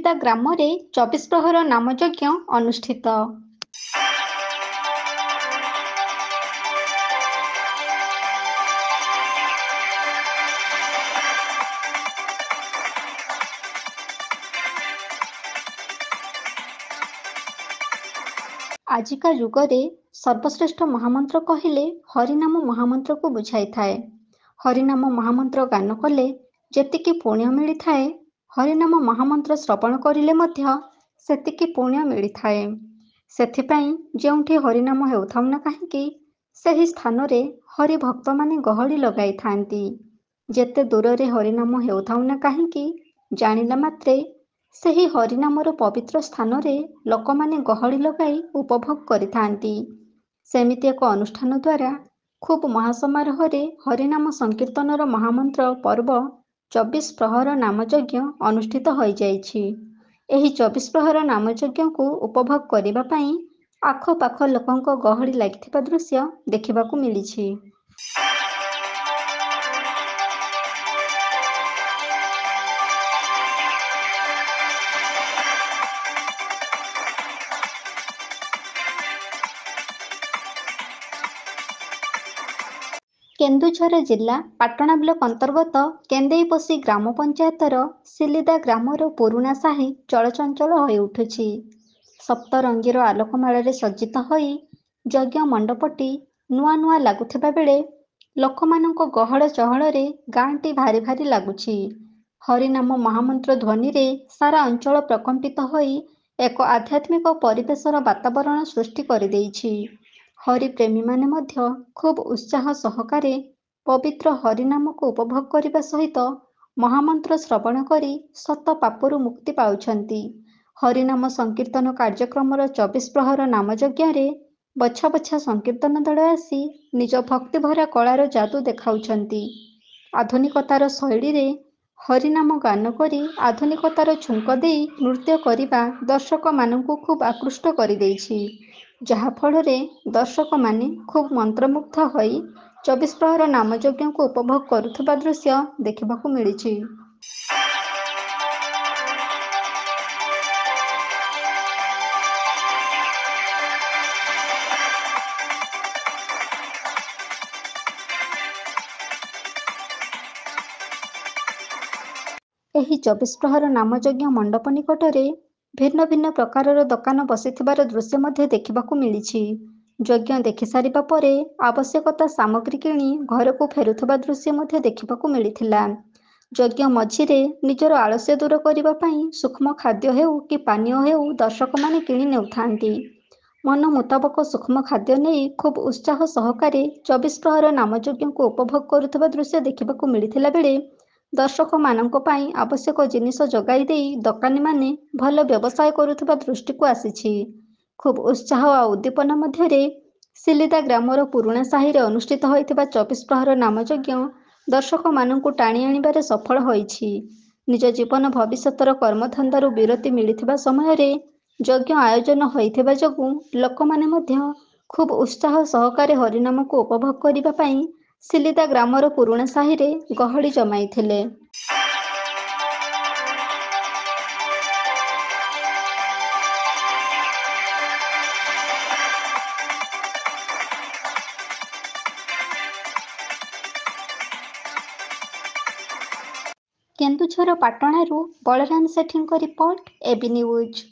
ସିଲିଦା ଗ୍ରାମରେ 24 ପ୍ରହର ନାମଯଜ୍ଞ ଅନୁଷ୍ଠିତ। ଆଜିକା ଯୁଗରେ ସର୍ବଶ୍ରେଷ୍ଠ ମହାମନ୍ତ୍ର କହିଲେ ହରିନାମ ମହାମନ୍ତ୍ରକୁ ବୁଝାଇଥାଏ। ହରିନାମ ମହାମନ୍ତ୍ର ଗାନ କଲେ ଯେତିକି ପୁଣ୍ୟ ମିଳିଥାଏ, ହରିନାମ ମହାମନ୍ତ୍ର ଶ୍ରବଣ କରିଲେ ମଧ୍ୟ ସେତିକି ପୁଣ୍ୟ ମିଳିଥାଏ। ସେଥିପାଇଁ ଯେଉଁଠି ହରିନାମ ହେଉଥାଉ ନା କାହିଁକି, ସେହି ସ୍ଥାନରେ ହରିଭକ୍ତମାନେ ଗହଳି ଲଗାଇଥାନ୍ତି। ଯେତେ ଦୂରରେ ହରିନାମ ହେଉଥାଉ ନା କାହିଁକି, ଜାଣିଲା ମାତ୍ରେ ସେହି ହରିନାମର ପବିତ୍ର ସ୍ଥାନରେ ଲୋକମାନେ ଗହଳି ଲଗାଇ ଉପଭୋଗ କରିଥାନ୍ତି। ସେମିତି ଏକ ଅନୁଷ୍ଠାନ ଦ୍ୱାରା ଖୁବ୍ ମହାସମାରୋହରେ ହରିନାମ ସଂକୀର୍ତ୍ତନର ମହାମନ୍ତ୍ର ପର୍ବ 24 ପ୍ରହର ନାମଯଜ୍ଞ ଅନୁଷ୍ଠିତ ହୋଇଯାଇଛି। ଏହି 24 ପ୍ରହର ନାମଯଜ୍ଞକୁ ଉପଭୋଗ କରିବା ପାଇଁ ଆଖପାଖ ଲୋକଙ୍କ ଗହଳି ଲାଗିଥିବା ଦୃଶ୍ୟ ଦେଖିବାକୁ ମିଳିଛି। କେନ୍ଦୁଝର ଜିଲ୍ଲା ପାଟଣା ବ୍ଲକ ଅନ୍ତର୍ଗତ କେନ୍ଦେଇପୋଷି ଗ୍ରାମ ପଞ୍ଚାୟତର ସିଲିଦା ଗ୍ରାମର ପୁରୁଣା ସାହି ଚଳଚଞ୍ଚଳ ହୋଇଉଠୁଛି। ସପ୍ତରଙ୍ଗୀର ଆଲୋକମାଳାରେ ସଜ୍ଜିତ ହୋଇ ଯଜ୍ଞ ମଣ୍ଡପଟି ନୂଆ ନୂଆ ଲାଗୁଥିବା ବେଳେ ଲୋକମାନଙ୍କ ଗହଳ ଚହଳରେ ଗାଁଟି ଭାରି ଭାରି ଲାଗୁଛି। ହରିନାମ ମହାମନ୍ତ୍ର ଧ୍ୱନିରେ ସାରା ଅଞ୍ଚଳ ପ୍ରକମ୍ପିତ ହୋଇ ଏକ ଆଧ୍ୟାତ୍ମିକ ପରିବେଶର ବାତାବରଣ ସୃଷ୍ଟି କରିଦେଇଛି। ହରିପ୍ରେମୀମାନେ ମଧ୍ୟ ଖୁବ୍ ଉତ୍ସାହ ସହକାରେ ପବିତ୍ର ହରିନାମକୁ ଉପଭୋଗ କରିବା ସହିତ ମହାମନ୍ତ୍ର ଶ୍ରବଣ କରି ଶତ ପାପରୁ ମୁକ୍ତି ପାଉଛନ୍ତି। ହରିନାମ ସଂକୀର୍ତ୍ତନ କାର୍ଯ୍ୟକ୍ରମର 24 ପ୍ରହର ନାମଯଜ୍ଞରେ ବଛା ବଛା ସଂକୀର୍ତ୍ତନ ଦଳ ଆସି ନିଜ ଭକ୍ତିଭରା କଳାର ଯାଦୁ ଦେଖାଉଛନ୍ତି। ଆଧୁନିକତାର ଶୈଳୀରେ ହରିନାମ ଗାନ କରି ଆଧୁନିକତାର ଛୁଙ୍କ ଦେଇ ନୃତ୍ୟ କରିବା ଦର୍ଶକମାନଙ୍କୁ ଖୁବ୍ ଆକୃଷ୍ଟ କରିଦେଇଛି, ଯାହାଫଳରେ ଦର୍ଶକମାନେ ଖୁବ୍ ମନ୍ତ୍ରମୁଗ୍ଧ ହୋଇ 24 ପ୍ରହର ନାମଯଜ୍ଞକୁ ଉପଭୋଗ କରୁଥିବା ଦୃଶ୍ୟ ଦେଖିବାକୁ ମିଳିଛି। ଏହି 24 ପ୍ରହର ନାମଯଜ୍ଞ ମଣ୍ଡପ ନିକଟରେ ଭିନ୍ନ ଭିନ୍ନ ପ୍ରକାରର ଦୋକାନ ବସିଥିବାର ଦୃଶ୍ୟ ମଧ୍ୟ ଦେଖିବାକୁ ମିଳିଛି। ଯଜ୍ଞ ଦେଖିସାରିବା ପରେ ଆବଶ୍ୟକତା ସାମଗ୍ରୀ କିଣି ଘରକୁ ଫେରୁଥିବା ଦୃଶ୍ୟ ମଧ୍ୟ ଦେଖିବାକୁ ମିଳିଥିଲା। ଯଜ୍ଞ ମଝିରେ ନିଜର ଆଳସ୍ୟ ଦୂର କରିବା ପାଇଁ ସୂକ୍ଷ୍ମ ଖାଦ୍ୟ ହେଉ କି ପାନୀୟ ହେଉ ଦର୍ଶକମାନେ କିଣି ନେଉଥାନ୍ତି। ମନ ମୁତାବକ ସୂକ୍ଷ୍ମ ଖାଦ୍ୟ ନେଇ ଖୁବ୍ ଉତ୍ସାହ ସହକାରେ 24 ପ୍ରହର ନାମଯଜ୍ଞକୁ ଉପଭୋଗ କରୁଥିବା ଦୃଶ୍ୟ ଦେଖିବାକୁ ମିଳିଥିଲା ବେଳେ ଦର୍ଶକମାନଙ୍କ ପାଇଁ ଆବଶ୍ୟକ ଜିନିଷ ଯୋଗାଇ ଦେଇ ଦୋକାନୀମାନେ ଭଲ ବ୍ୟବସାୟ କରୁଥିବା ଦୃଷ୍ଟିକୁ ଆସିଛି। ଖୁବ୍ ଉତ୍ସାହ ଆଉ ଉଦ୍ଦୀପନା ମଧ୍ୟରେ ସିଲିଦା ଗ୍ରାମର ପୁରୁଣା ସାହିରେ ଅନୁଷ୍ଠିତ ହୋଇଥିବା 24 ପ୍ରହର ନାମଯଜ୍ଞ ଦର୍ଶକମାନଙ୍କୁ ଟାଣି ଆଣିବାରେ ସଫଳ ହୋଇଛି। ନିଜ ଜୀବନ ଭବିଷ୍ୟତର କର୍ମଧନ୍ଦାରୁ ବିରତି ମିଳିଥିବା ସମୟରେ ଯଜ୍ଞ ଆୟୋଜନ ହୋଇଥିବା ଯୋଗୁଁ ଲୋକମାନେ ମଧ୍ୟ ଖୁବ୍ ଉତ୍ସାହ ସହକାରେ ହରିନାମକୁ ଉପଭୋଗ କରିବା ପାଇଁ ସିଲିଦା ଗ୍ରାମର ପୁରୁଣା ସାହିରେ ଗହଳି ଜମାଇଥିଲେ। କେନ୍ଦୁଝର ପାଟଣାରୁ ବଳରାମ ସେଠୀଙ୍କ ରିପୋର୍ଟ, এবি ନ୍ୟୁଜ୍।